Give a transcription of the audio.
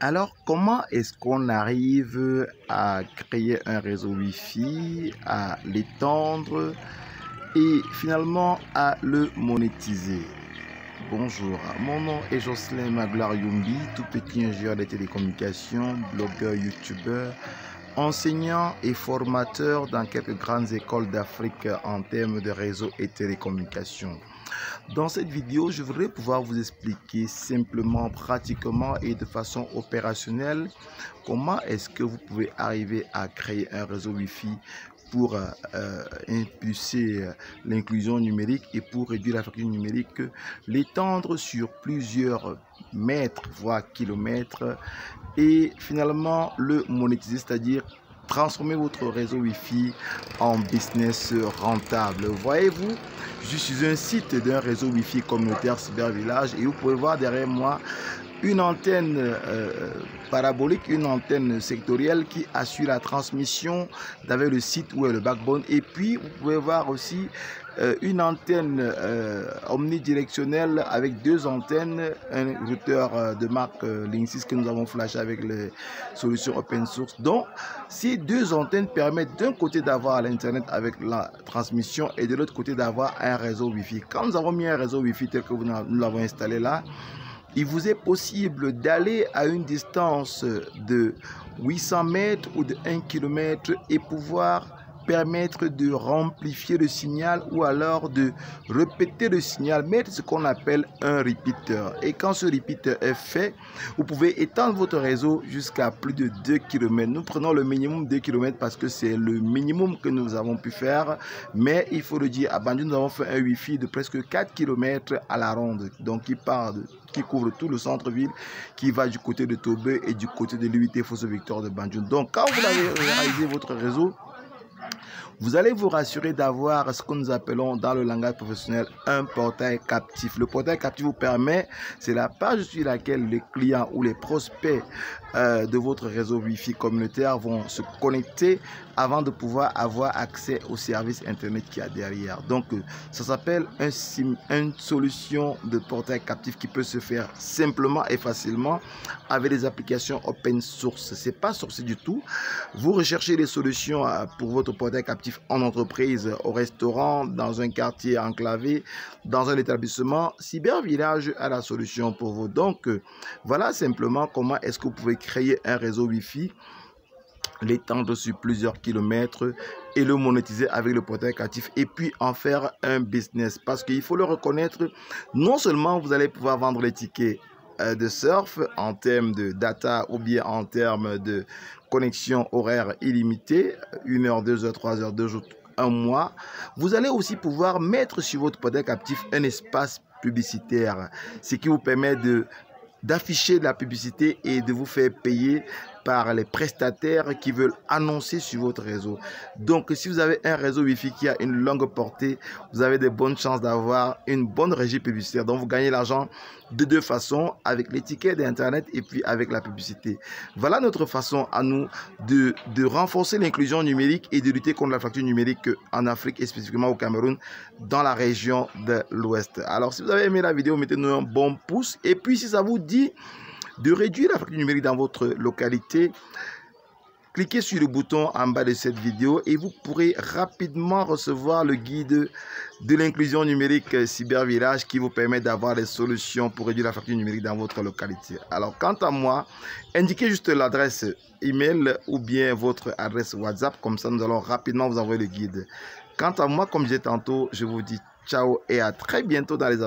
Alors, comment est-ce qu'on arrive à créer un réseau Wi-Fi, à l'étendre et finalement à le monétiser? Bonjour, mon nom est Jocelyn Magloire Yumbi, tout petit ingénieur des télécommunications, blogueur, youtubeur, enseignant et formateur dans quelques grandes écoles d'Afrique en termes de réseau et télécommunications. Dans cette vidéo, je voudrais pouvoir vous expliquer simplement, pratiquement et de façon opérationnelle comment est-ce que vous pouvez arriver à créer un réseau Wi-Fi pour impulser l'inclusion numérique et pour réduire la fracture numérique, l'étendre sur plusieurs mètres, voire kilomètres, et finalement le monétiser, c'est-à-dire transformer votre réseau Wi-Fi en business rentable. Voyez-vous, je suis un site d'un réseau Wi-Fi communautaire Cybervillage et vous pouvez voir derrière moi une antenne parabolique, une antenne sectorielle qui assure la transmission avec le site où est le backbone. Et puis, vous pouvez voir aussi une antenne omnidirectionnelle avec deux antennes, un routeur de marque Linksys que nous avons flashé avec les solutions open source. Donc, ces deux antennes permettent d'un côté d'avoir l'Internet avec la transmission et de l'autre côté d'avoir un réseau Wi-Fi. Quand nous avons mis un réseau Wi-Fi tel que nous l'avons installé là, il vous est possible d'aller à une distance de 800 mètres ou de 1 km et pouvoir permettre de amplifier le signal ou alors de répéter le signal, mettre ce qu'on appelle un repeater. Et quand ce repeater est fait, vous pouvez étendre votre réseau jusqu'à plus de 2 km. Nous prenons le minimum 2 km parce que c'est le minimum que nous avons pu faire. Mais il faut le dire, à Banjul, nous avons fait un Wi-Fi de presque 4 km à la ronde. Donc qui couvre tout le centre-ville, qui va du côté de Tobé et du côté de l'UIT Fosso Victor de Banjul. Donc quand vous avez réalisé votre réseau, vous allez vous rassurer d'avoir ce que nous appelons dans le langage professionnel un portail captif. Le portail captif vous permet, c'est la page sur laquelle les clients ou les prospects de votre réseau Wi-Fi communautaire vont se connecter avant de pouvoir avoir accès au service internet qu'il y a derrière. Donc ça s'appelle une solution de portail captif qui peut se faire simplement et facilement avec des applications open source. C'est pas sorcier du tout. Vous recherchez des solutions pour votre portail captif en entreprise, au restaurant, dans un quartier enclavé, dans un établissement. Cybervillage a la solution pour vous. Donc voilà simplement comment est-ce que vous pouvez créer un réseau Wi-Fi, l'étendre sur plusieurs kilomètres et le monétiser avec le portail captif et puis en faire un business. Parce qu'il faut le reconnaître, non seulement vous allez pouvoir vendre les tickets de surf en termes de data ou bien en termes de connexion horaire illimitée, 1 heure, 2 heures, 3 heures, 2 jours, 1 mois. Vous allez aussi pouvoir mettre sur votre portail captif un espace publicitaire, ce qui vous permet d'afficher de la publicité et de vous faire payer par les prestataires qui veulent annoncer sur votre réseau. Donc, si vous avez un réseau Wi-Fi qui a une longue portée, vous avez de bonnes chances d'avoir une bonne régie publicitaire. Donc, vous gagnez l'argent de deux façons, avec les tickets d'Internet et puis avec la publicité. Voilà notre façon à nous de renforcer l'inclusion numérique et de lutter contre la fracture numérique en Afrique et spécifiquement au Cameroun, dans la région de l'Ouest. Alors, si vous avez aimé la vidéo, mettez-nous un bon pouce. Et puis, si ça vous dit de réduire la fracture numérique dans votre localité, cliquez sur le bouton en bas de cette vidéo et vous pourrez rapidement recevoir le guide de l'inclusion numérique Cybervillage qui vous permet d'avoir des solutions pour réduire la fracture numérique dans votre localité. Alors, quant à moi, indiquez juste l'adresse email ou bien votre adresse WhatsApp, comme ça nous allons rapidement vous envoyer le guide. Quant à moi, comme je disais tantôt, je vous dis ciao et à très bientôt dans les